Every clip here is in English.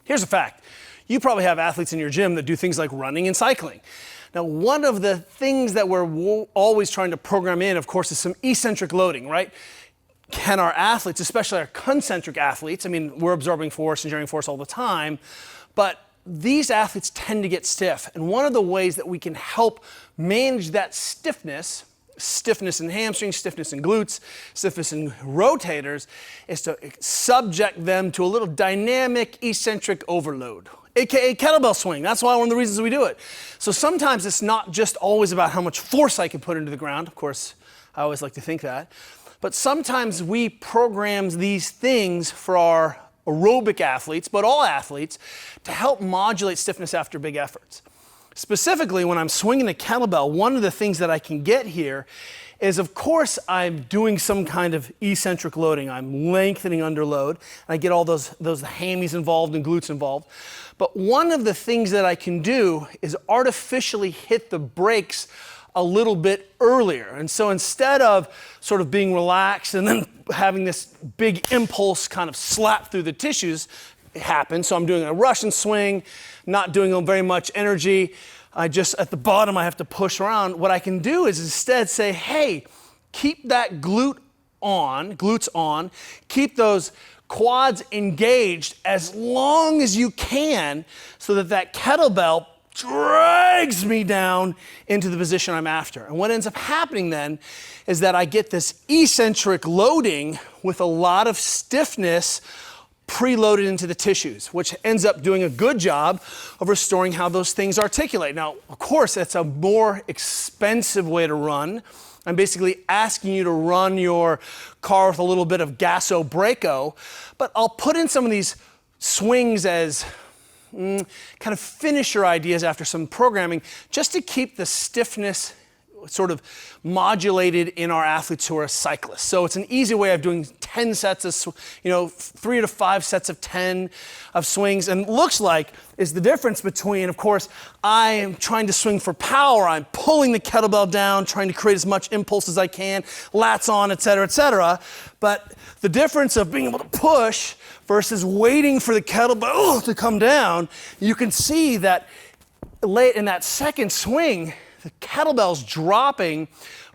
Here's a fact. You probably have athletes in your gym that do things like running and cycling. Now, one of the things that we're always trying to program in, of course, is some eccentric loading, right? Can our athletes, especially our concentric athletes, I mean, we're absorbing force and generating force all the time, but these athletes tend to get stiff. And one of the ways that we can help manage that stiffness in hamstrings, stiffness in glutes, stiffness in rotators, is to subject them to a little dynamic eccentric overload, aka kettlebell swing. That's why one of the reasons we do it. So sometimes it's not just always about how much force I can put into the ground. Of course, I always like to think that. But sometimes we program these things for our aerobic athletes, but all athletes, to help modulate stiffness after big efforts. Specifically, when I'm swinging the kettlebell, one of the things that I can get here is, of course, I'm doing some kind of eccentric loading. I'm lengthening under load, and I get all those hammies involved and glutes involved. But one of the things that I can do is artificially hit the brakes a little bit earlier. And so instead of sort of being relaxed and then having this big impulse kind of slap through the tissues happen, so I'm doing a Russian swing, not doing very much energy, I just, at the bottom, I have to push around. What I can do is instead say, hey, keep that glutes on, keep those quads engaged as long as you can so that that kettlebell drags me down into the position I'm after. And what ends up happening then is that I get this eccentric loading with a lot of stiffness preloaded into the tissues, which ends up doing a good job of restoring how those things articulate. Now, of course, that's a more expensive way to run. I'm basically asking you to run your car with a little bit of gasso-breako, but I'll put in some of these swings as kind of finisher ideas after some programming, just to keep the stiffness sort of modulated in our athletes who are cyclists. So it's an easy way of doing 10 sets of, 3 to 5 sets of 10 of swings. And looks like is the difference between, of course, I am trying to swing for power. I'm pulling the kettlebell down, trying to create as much impulse as I can, lats on, et cetera, et cetera. But the difference of being able to push versus waiting for the kettlebell to come down, you can see that late in that second swing, the kettlebell's dropping,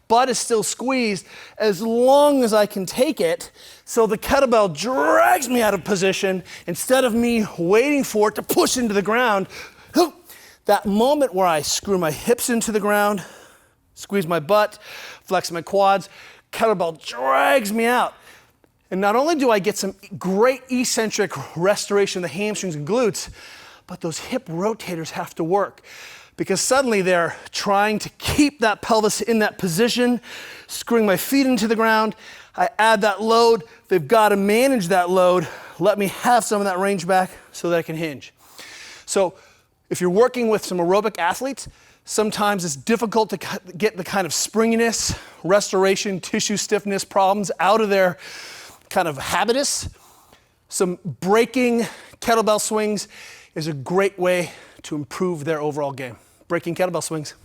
butt is still squeezed as long as I can take it. So the kettlebell drags me out of position instead of me waiting for it to push into the ground. That moment where I screw my hips into the ground, squeeze my butt, flex my quads, kettlebell drags me out. And not only do I get some great eccentric restoration of the hamstrings and glutes, but those hip rotators have to work, because suddenly they're trying to keep that pelvis in that position, screwing my feet into the ground. I add that load. They've got to manage that load. Let me have some of that range back so that I can hinge. So if you're working with some aerobic athletes, sometimes it's difficult to get the kind of springiness, restoration, tissue stiffness problems out of their kind of habitus. Some breaking kettlebell swings is a great way to improve their overall game. Breaking kettlebell swings.